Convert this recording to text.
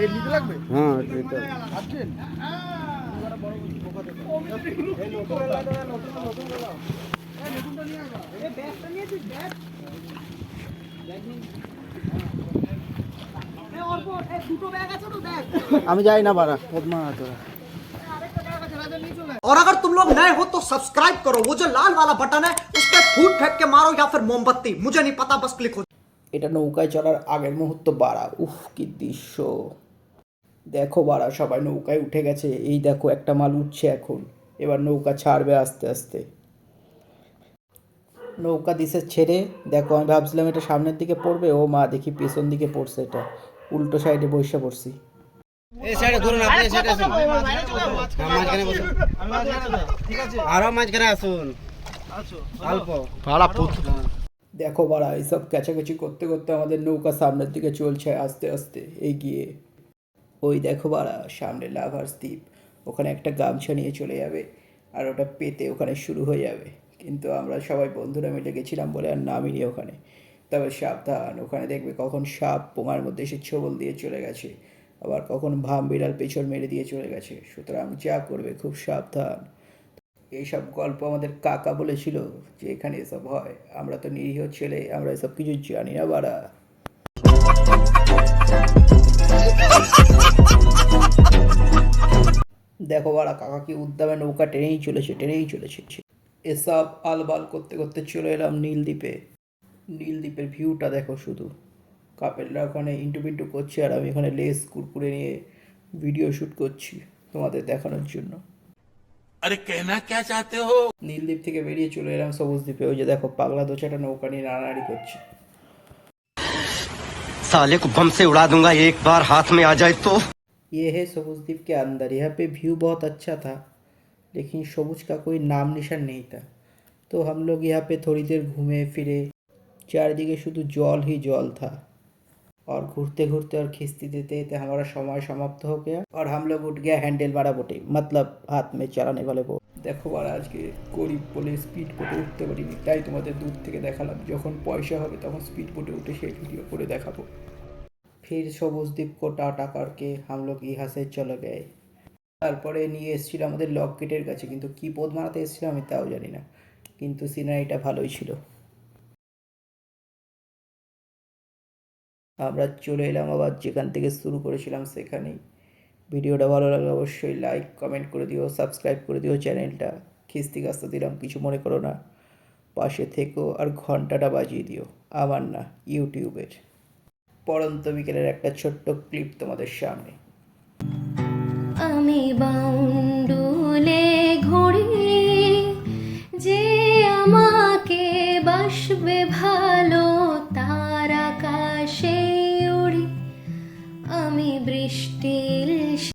এই নিতে লাগবে? হ্যাঁ নিতে আসছেন? আমি যাই না বাড়া পদ্মা তোরা। और अगर तुम लोग नए हो तो सब्सक्राइब करो, वो जो लाल वाला बटन है उस पर फूट फेंक के मारो या फिर मोमबत्ती, मुझे नहीं पता, बस क्लिक हो। এটা নৌকায় চড়ার আগের মুহূর্ত বাড়া, উফ কি দৃশ্য দেখো বাড়া, সবাই নৌকায় উঠে গেছে। এই দেখো একটা মাল উঠছে এখন, এবার নৌকা ছাড়বে আস্তে আস্তে। নৌকা দিছে ছেড়ে, দেখো আমি ভাবছিলাম এটা সামনের দিকে পড়বে, ও মা দেখি পেছন দিকে পড়ছে, এটা উল্টো সাইডে বসে পড়ছি। এই সাইডে ধরুন, আপনি এই সাইডে আসুন, মাঝখানে বসুন, ঠিক আছে, আরো মাঝখানে আসুন, অল্প পাড়া পুত। দেখো বাড়া, এইসব কাছাকাছি করতে করতে আমাদের নৌকা সামনের দিকে চলছে আস্তে আস্তে এগিয়ে। ওই দেখো বাড়া সামনে লাভার্স দ্বীপ, ওখানে একটা গামছা নিয়ে চলে যাবে আর ওটা পেতে ওখানে শুরু হয়ে যাবে। কিন্তু আমরা সবাই বন্ধুরা মিলে গেছিলাম বলে আর নামিনি ওখানে। তবে সাবধান, ওখানে দেখবে কখন সাপ পোঙার মধ্যে এসে ছোবল দিয়ে চলে গেছে, আবার কখন ভাম বিড়াল পেছন মেরে দিয়ে চলে গেছে। সুতরাং যা করবে খুব সাবধান। এইসব গল্প আমাদের কাকা বলেছিল যে এখানে এসব হয়। আমরা তো নিরীহ ছেলে, আমরা এসব কিছু জানি না বাড়া। দেখো বাড়া কাকা কি উদ্দামে নৌকা টেনেই চলেছে। এসব আলবাল করতে করতে চলে এলাম নীলদ্বীপে। নীলদ্বীপের ভিউটা দেখো শুধু। কাপেলরা ওখানে ইন্টু পিন্টু করছে আর আমি এখানে লেস কুরকুরে নিয়ে ভিডিও শ্যুট করছি তোমাদের দেখানোর জন্য। अरे कहना क्या चाहते हो? নীলদ্বীপ থেকে বেরিয়ে চলে এলাম সবুজ দ্বীপে। ওই যে দেখো পাগলা দোচাটা নৌকা নিয়ে নাড়ানাড়ি করছে। साले को बम से उड़ा दूंगा एक बार हाथ में आ जाए तो। ये है सबुज द्वीप के अंदर। यहाँ पे व्यू बहुत अच्छा था, लेकिन सबुज का कोई नाम निशान नहीं था। तो हम लोग यहाँ पे थोड़ी देर घूमे फिरे, चारदिके शुधु जल ही जल था। और घूरते घूरते और खींचते देते देते हमारा समय समाप्त हो गया और हम लोग उठ गया हैंडल वाला बोटे, मतलब हाथ में चलाने वाले बोट। দেখো বাড়া আজকে গরিব বলে স্পিড বোটে উঠতে পারিনি, তাই তোমাদের দূর থেকে দেখালাম। যখন পয়সা হবে তখন স্পিড বোটে উঠে সেই ভিডিও করে দেখাবো। फिर সবুজ দ্বীপ को टाटा करके हम लोग यहाँ से चले गए। তারপরে নিয়ে এসেছিল আমাদের লক গেটের কাছে, কিন্তু কি পথ মারাতে এসেছিল আমি তাও জানি না, কিন্তু সিনারিটা ভালোই ছিল। আমরা চলে এলাম আবার যেখান থেকে শুরু করেছিলাম সেখানেই। ভিডিওটা ভালো লাগলে অবশ্যই লাইক কমেন্ট করে দিও, সাবস্ক্রাইব করে দিও চ্যানেলটা। খিস্তি কাস্তা দিলাম, কিছু মনে করো না। পাশে থেকো আর ঘন্টাটা বাজিয়ে দিও, আমার না ইউটিউবের। পড়ন্ত বিকেলের একটা ছোট্ট ক্লিপ তোমাদের সামনে। আমি বাউন্ডুলে ঘুরি, যে আমাকে বাসবে ভালো তার আকাশে উড়ি। আমি বৃষ্টির